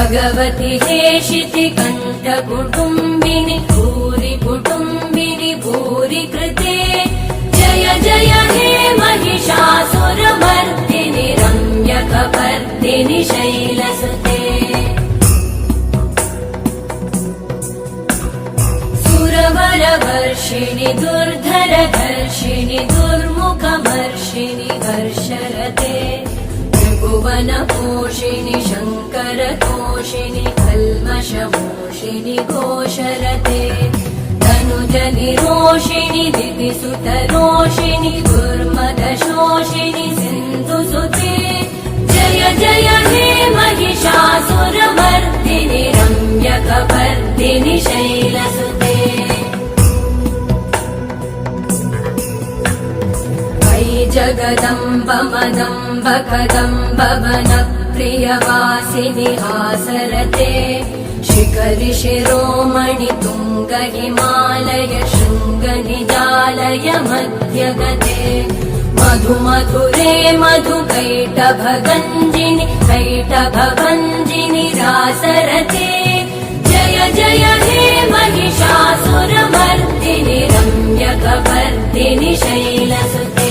भगवति हेशिति कण्ठकुटुम्बिनि भूरि कुटुम्बिनि भूरि कृते जय जय हे महिषासुरमर्दिनि रम्यकपर्दिनि शैलसुते सुरवरवर्षिणि दुर्धरधर्षिणि दुर्मुखमर्षिणि हर्षरते त्रिभुवनपोषिणि शङ्करतोषिणि कल्मषमोषिणि घोषरते तनुजनिरोषिणि दितिसुतरोषिणि दुर्मदशोषिणि सिन्धुसुते जय जय हे महिषासुरमर्दिनि रम्यकपर्दिनि शैलसुते जगदम्ब मदम्ब कदम्ब वनप्रियवासिनि हासरते शिखरि शिरोमणि तुङ्ग हिमालय शृङ्ग निजालय मध्यगते मधु मधुरे मधु कैटभगञ्जिनि कैटभभञ्जिनि रासरते जय जय हे महिषासुरमर्दिनि रम्यकपर्दिनि शैलसुते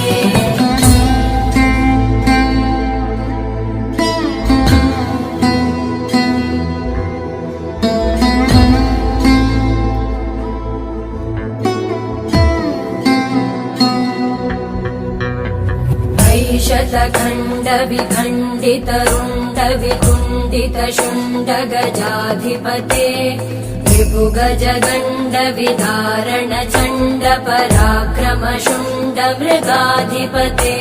शतखण्ड विखण्डित रुण्ड वितुण्डित शुण्ड गजाधिपते विभुगज दण्ड विदारण चण्ड पराक्रम शुण्ड मृगाधिपते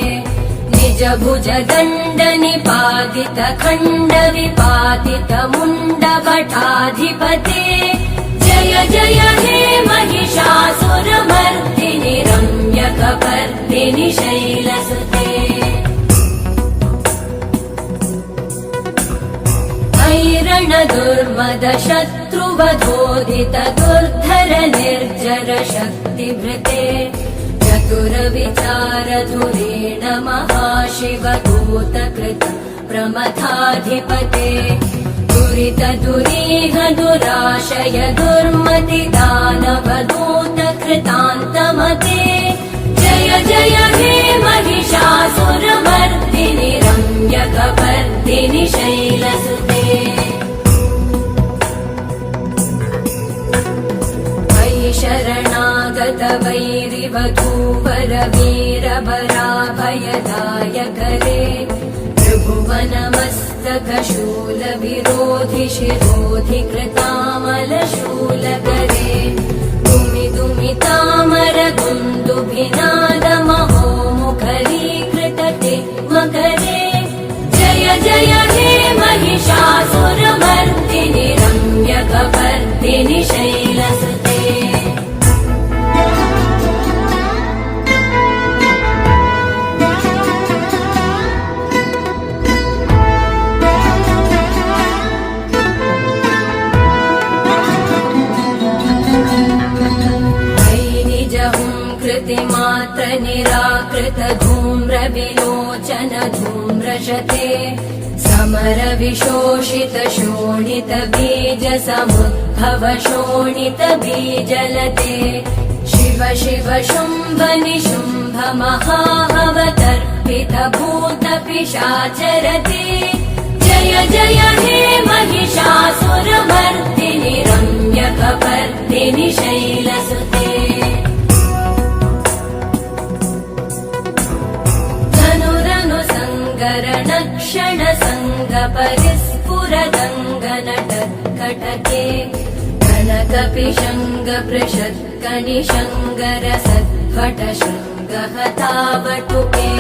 निज भुज दण्ड निपातित खण्ड विपातित मुण्ड भटाधिपते जय जय हे महिषासुरमर्दिनि रम्यकपर्दिनि शैलसुते ऐरण दुर्मद शत्रुवधोदित दुर्धर निर्जर शक्तिभृते चतुर विचार धुरेण महाशिव दूतकृत प्रमथाधिपते दुरित दुरीह दुराशय दुर्मति दानव दूत कृतान्तमते जय जय हे महिषासुरमर्दिनि रम्यकपर्दिनि शैलसुते शरणागत वैरिवधूवर वीरभराभयदायकरे त्रिभुवनमस्तक शूल विरोधि शिरोधि कृतामलशूलकरे दुमि दुमि तामर दुन्दुभिनाद महो मुखरीकृतते मकरे जय जय हे महिषासुरमर्दिनि रम्यकपर्दिनि शैलसुते मात्र निराकृत धूम्र विलोचन धूम्रशते समर विशोषित शोणित बीज समुद्भव शोणित बीजलते शिव शिव शुम्भ निशुम्भ महाहवतर्पित भूत पिशाचरते जय जय हे महिषासुरमर्दिनि रम्यकपर्दिनि शैलसुते क्षण संग परिस्फुरदङ्गनटत्कटके कनकपिशङ्ग पृषत्कनिशङ्गर सद्भट शृङ्गहतावटुके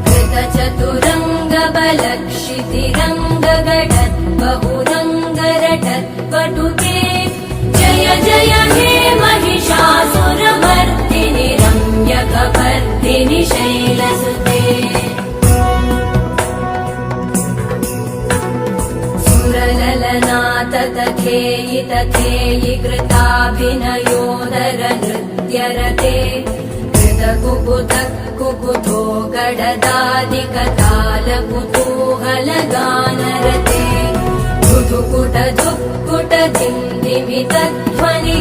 कृतचतुरङ्ग बलक्षितिरङ्ग गडत् बहुरङ्गरटत्पटुके जय जय हे महिषासुरमर्दिनि रम्यकपर्दिनि शैलसुते तथेयि तथेयि कृताभिनयोदर नृत्यरते कृतकुकुत कुकुतो गडदादिकताल कुतूहल गानरते धुकुट धुक्कुट धिन्दिमितध्वनि